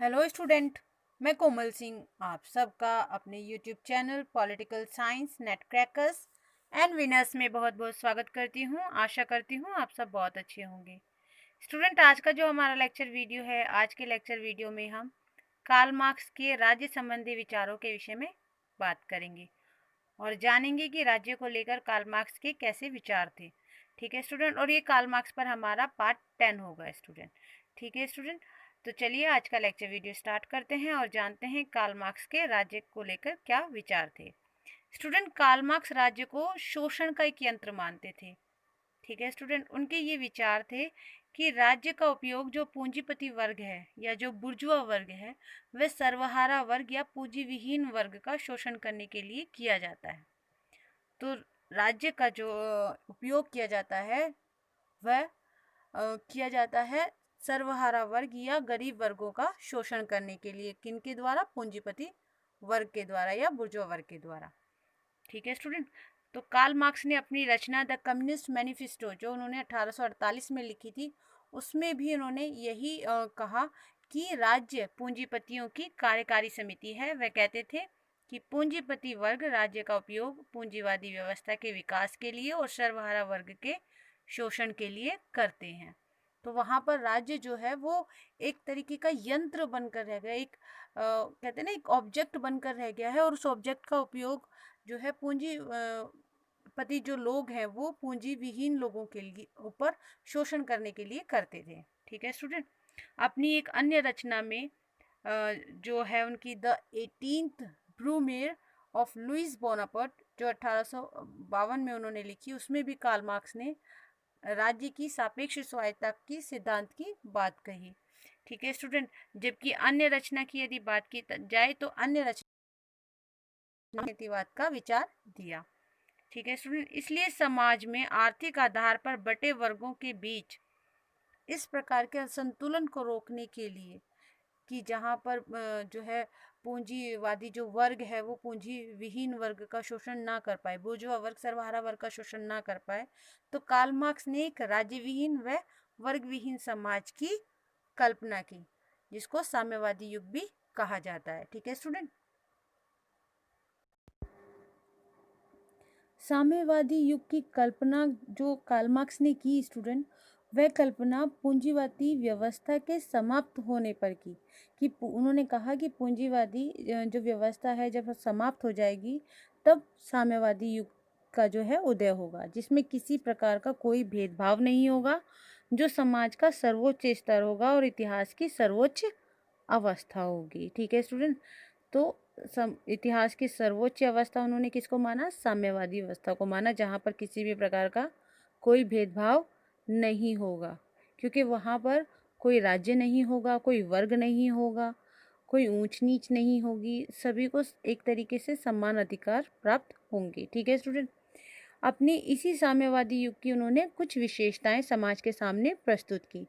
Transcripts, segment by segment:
Hello student. मैं कोमल सिंह आप सबका अपने YouTube channel political science net crackers and winners में बहुत बहुत स्वागत करती हूँ। आशा करती हूँ आप सब बहुत अच्छे होंगे। स्टूडेंट, आज का जो हमारा लेक्चर वीडियो है, आज के लेक्चर वीडियो में हम कार्ल मार्क्स के राज्य संबंधी विचारों के विषय में बात करेंगे और जानेंगे कि राज्य को लेकर कार्ल मार्क्स के कैसे विचार थे। ठीक है स्टूडेंट, और ये कार्ल मार्क्स पर हमारा पार्ट 10 होगा स्टूडेंट। ठीक है स्टूडेंट, तो चलिए आज का लेक्चर वीडियो स्टार्ट करते हैं और जानते हैं कार्ल मार्क्स के राज्य को लेकर क्या विचार थे। स्टूडेंट, कार्ल मार्क्स राज्य को शोषण का एक यंत्र मानते थे। ठीक है स्टूडेंट, उनके ये विचार थे कि राज्य का उपयोग जो पूंजीपति वर्ग है या जो बुर्जुआ वर्ग है, वह सर्वहारा वर्ग या पूंजी विहीन वर्ग का शोषण करने के लिए किया जाता है। तो राज्य का जो उपयोग किया जाता है वह किया जाता है सर्वहारा वर्ग या गरीब वर्गों का शोषण करने के लिए। किनके द्वारा? पूंजीपति वर्ग के द्वारा या बुर्जुआ वर्ग के द्वारा। ठीक है स्टूडेंट, तो कार्ल मार्क्स ने अपनी रचना द कम्युनिस्ट मैनिफेस्टो जो उन्होंने 1848 में लिखी थी, उसमें भी उन्होंने यही कहा कि राज्य पूंजीपतियों की कार्यकारी समिति है। वह कहते थे कि पूंजीपति वर्ग राज्य का उपयोग पूंजीवादी व्यवस्था के विकास के लिए और सर्वहारा वर्ग के शोषण के लिए करते हैं। तो वहाँ पर राज्य जो है वो एक तरीके का यंत्र बनकर रह गया, एक कहते हैं ना, एक ऑब्जेक्ट बनकर रह गया है, और उस ऑब्जेक्ट का उपयोग जो है पूंजी पति जो लोग हैं वो पूंजी विहीन लोगों के लिए ऊपर शोषण करने के लिए करते थे। ठीक है स्टूडेंट, अपनी एक अन्य रचना में जो है उनकी the 18th Brumaire of Louis Bonaparte जो 1852 में उन्होंने लिखी, उसमें भी कार्ल मार्क्स ने राज्य की सापेक्ष स्वायत्तता की सिद्धांत की बात कही। ठीक है स्टूडेंट, जबकि अन्य रचना की यदि बात की जाए तो अन्य रचना नीतिवाद का विचार दिया। ठीक है स्टूडेंट, इसलिए समाज में आर्थिक आधार पर बटे वर्गों के बीच इस प्रकार के असंतुलन को रोकने के लिए कि जहाँ पर जो है पूंजीवादी जो वर्ग है वो पूंजी विहीन वर्ग का शोषण ना कर पाए, बुर्जुआ वर्ग सर्वहारा वर्ग का शोषण ना कर पाए, तो कार्ल मार्क्स ने एक राज्य विहीन व वर्ग विहीन समाज की कल्पना की, जिसको साम्यवादी युग भी कहा जाता है। ठीक है स्टूडेंट, साम्यवादी युग की कल्पना जो कार्ल मार्क्स ने की स्टूडेंट, वह कल्पना पूंजीवादी व्यवस्था के समाप्त होने पर की। कि उन्होंने कहा कि पूंजीवादी जो व्यवस्था है जब समाप्त हो जाएगी तब साम्यवादी युग का जो है उदय होगा, जिसमें किसी प्रकार का कोई भेदभाव नहीं होगा, जो समाज का सर्वोच्च स्तर होगा और इतिहास की सर्वोच्च अवस्था होगी। ठीक है स्टूडेंट, तो इतिहास की सर्वोच्च अवस्था उन्होंने किसको माना? साम्यवादी व्यवस्था को माना, जहाँ पर किसी भी प्रकार का कोई भेदभाव नहीं होगा, क्योंकि वहाँ पर कोई राज्य नहीं होगा, कोई वर्ग नहीं होगा, कोई ऊंच नीच नहीं होगी, सभी को एक तरीके से समान अधिकार प्राप्त होंगे। ठीक है स्टूडेंट, अपनी इसी साम्यवादी युग की उन्होंने कुछ विशेषताएं समाज के सामने प्रस्तुत की।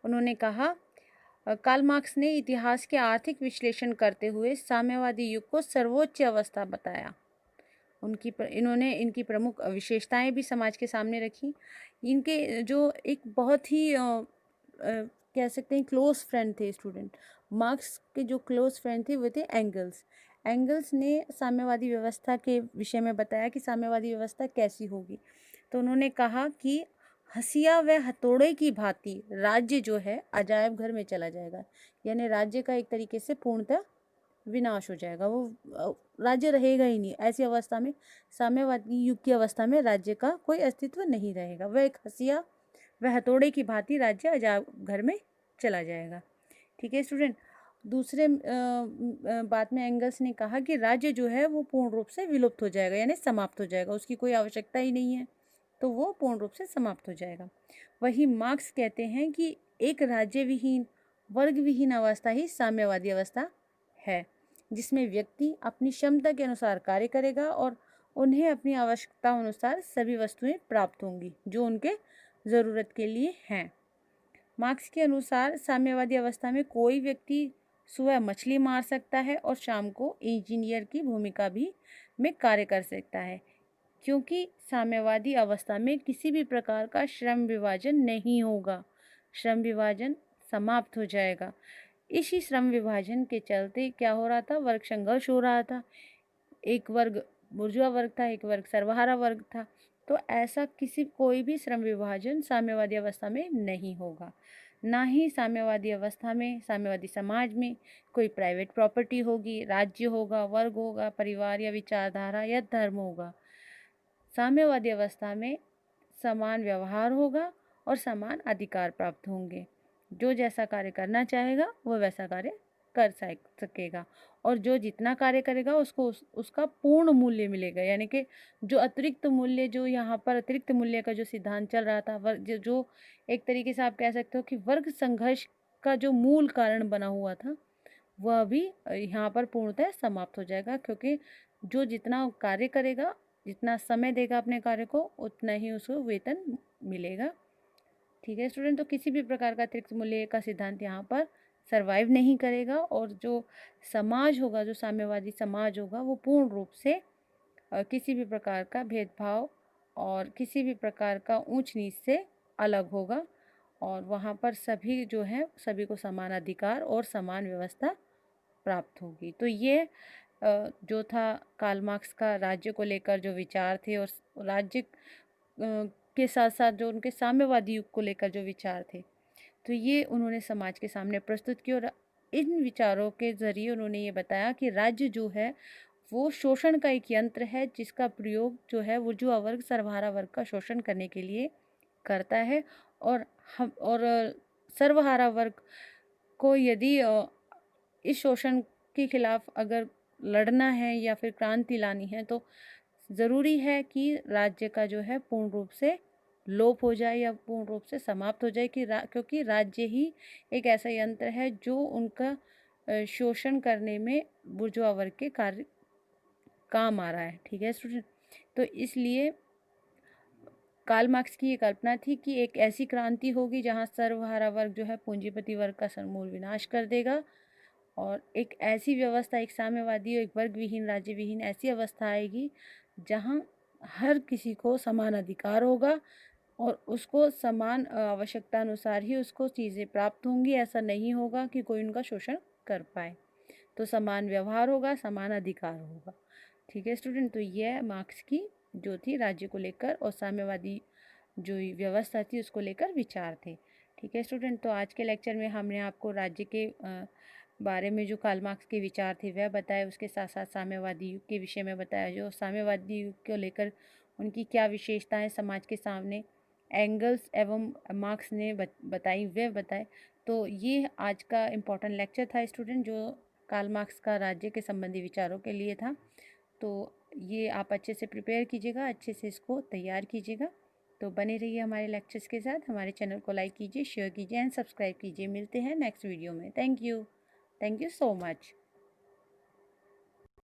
उन्होंने कहा, कार्ल मार्क्स ने इतिहास के आर्थिक विश्लेषण करते हुए साम्यवादी युग को सर्वोच्च अवस्था बताया। इन्होंने इनकी प्रमुख विशेषताएं भी समाज के सामने रखी। इनके जो एक बहुत ही कह सकते हैं क्लोज फ्रेंड थे स्टूडेंट, मार्क्स के जो क्लोज फ्रेंड थे वो थे एंगल्स। एंगल्स ने साम्यवादी व्यवस्था के विषय में बताया कि साम्यवादी व्यवस्था कैसी होगी। तो उन्होंने कहा कि हसिया व हथौड़े की भांति राज्य जो है अजायब घर में चला जाएगा, यानी राज्य का एक तरीके से पूर्णतः विनाश हो जाएगा, वो राज्य रहेगा ही नहीं। ऐसी अवस्था में, साम्यवादी युग की अवस्था में राज्य का कोई अस्तित्व नहीं रहेगा, वह एक हसिया वह हथौड़े की भांति राज्य अजायब घर में चला जाएगा। ठीक है स्टूडेंट, दूसरे बात में एंगल्स ने कहा कि राज्य जो है वो पूर्ण रूप से विलुप्त हो जाएगा, यानी समाप्त हो जाएगा, उसकी कोई आवश्यकता ही नहीं है, तो वो पूर्ण रूप से समाप्त हो जाएगा। वही मार्क्स कहते हैं कि एक राज्य विहीन वर्ग विहीन अवस्था ही साम्यवादी अवस्था है, जिसमें व्यक्ति अपनी क्षमता के अनुसार कार्य करेगा और उन्हें अपनी आवश्यकता अनुसार सभी वस्तुएं प्राप्त होंगी जो उनके ज़रूरत के लिए हैं। मार्क्स के अनुसार साम्यवादी अवस्था में कोई व्यक्ति सुबह मछली मार सकता है और शाम को इंजीनियर की भूमिका भी में कार्य कर सकता है, क्योंकि साम्यवादी अवस्था में किसी भी प्रकार का श्रम विभाजन नहीं होगा, श्रम विभाजन समाप्त हो जाएगा। इसी श्रम विभाजन के चलते क्या हो रहा था, वर्ग संघर्ष हो रहा था। एक वर्ग बुर्जुआ वर्ग था, एक वर्ग सर्वहारा वर्ग था। तो ऐसा कोई भी श्रम विभाजन साम्यवादी अवस्था में नहीं होगा। ना ही साम्यवादी अवस्था में, साम्यवादी समाज में कोई प्राइवेट प्रॉपर्टी होगी, राज्य होगा, वर्ग होगा, परिवार या विचारधारा या धर्म होगा। साम्यवादी अवस्था में समान व्यवहार होगा और समान अधिकार प्राप्त होंगे। जो जैसा कार्य करना चाहेगा वो वैसा कार्य कर सकेगा, और जो जितना कार्य करेगा उसको उसका पूर्ण मूल्य मिलेगा। यानी कि जो अतिरिक्त मूल्य, जो यहाँ पर अतिरिक्त मूल्य का जो सिद्धांत चल रहा था, वर्ग जो एक तरीके से आप कह सकते हो कि वर्ग संघर्ष का जो मूल कारण बना हुआ था, वह भी यहाँ पर पूर्णतः समाप्त हो जाएगा। क्योंकि जो जितना कार्य करेगा, जितना समय देगा अपने कार्य को, उतना ही उसको वेतन मिलेगा। ठीक है स्टूडेंट, तो किसी भी प्रकार का अतिरिक्त मूल्य का सिद्धांत यहाँ पर सरवाइव नहीं करेगा, और जो समाज होगा, जो साम्यवादी समाज होगा, वो पूर्ण रूप से किसी भी प्रकार का भेदभाव और किसी भी प्रकार का ऊंच नीच से अलग होगा, और वहाँ पर सभी जो है, सभी को समान अधिकार और समान व्यवस्था प्राप्त होगी। तो ये जो था कार्ल मार्क्स का राज्य को लेकर जो विचार थे, और राज्य के साथ साथ जो उनके साम्यवादी युग को लेकर जो विचार थे, तो ये उन्होंने समाज के सामने प्रस्तुत किए। और इन विचारों के ज़रिए उन्होंने ये बताया कि राज्य जो है वो शोषण का एक यंत्र है, जिसका प्रयोग जो है बुर्जुआ वर्ग, सर्वहारा वर्ग का शोषण करने के लिए करता है। और सर्वहारा वर्ग को यदि इस शोषण के खिलाफ अगर लड़ना है या फिर क्रांति लानी है, तो ज़रूरी है कि राज्य का जो है पूर्ण रूप से लोप हो जाए या पूर्ण रूप से समाप्त हो जाए, क्योंकि राज्य ही एक ऐसा यंत्र है जो उनका शोषण करने में बुर्जुआ वर्ग के कार्य काम आ रहा है। ठीक है स्टूडेंट, तो इसलिए कार्ल मार्क्स की ये कल्पना थी कि एक ऐसी क्रांति होगी जहां सर्वहारा वर्ग जो है पूंजीपति वर्ग का समूल विनाश कर देगा, और एक ऐसी व्यवस्था, एक साम्यवादी, एक वर्ग विहीन, राज्य विहीन ऐसी अवस्था आएगी जहां हर किसी को समान अधिकार होगा और उसको समान आवश्यकता अनुसार ही उसको चीज़ें प्राप्त होंगी। ऐसा नहीं होगा कि कोई उनका शोषण कर पाए। तो समान व्यवहार होगा, समान अधिकार होगा। ठीक है स्टूडेंट, तो यह मार्क्स की जो थी राज्य को लेकर और साम्यवादी जो व्यवस्था थी उसको लेकर विचार थे। ठीक है स्टूडेंट, तो आज के लेक्चर में हमने आपको राज्य के बारे में जो कार्ल मार्क्स के विचार थे वह बताए, उसके साथ साथ साम्यवादी युग के विषय में बताया, जो साम्यवादी युग को लेकर उनकी क्या विशेषताएं समाज के सामने एंगल्स एवं मार्क्स ने बताई, वे बताए। तो ये आज का इम्पोर्टेंट लेक्चर था स्टूडेंट, जो कार्ल मार्क्स का राज्य के संबंधी विचारों के लिए था। तो ये आप अच्छे से प्रिपेयर कीजिएगा, अच्छे से इसको तैयार कीजिएगा। तो बने रहिए हमारे लेक्चर्स के साथ। हमारे चैनल को लाइक कीजिए, शेयर कीजिए एंड सब्सक्राइब कीजिए। मिलते हैं नेक्स्ट वीडियो में। Thank you so much.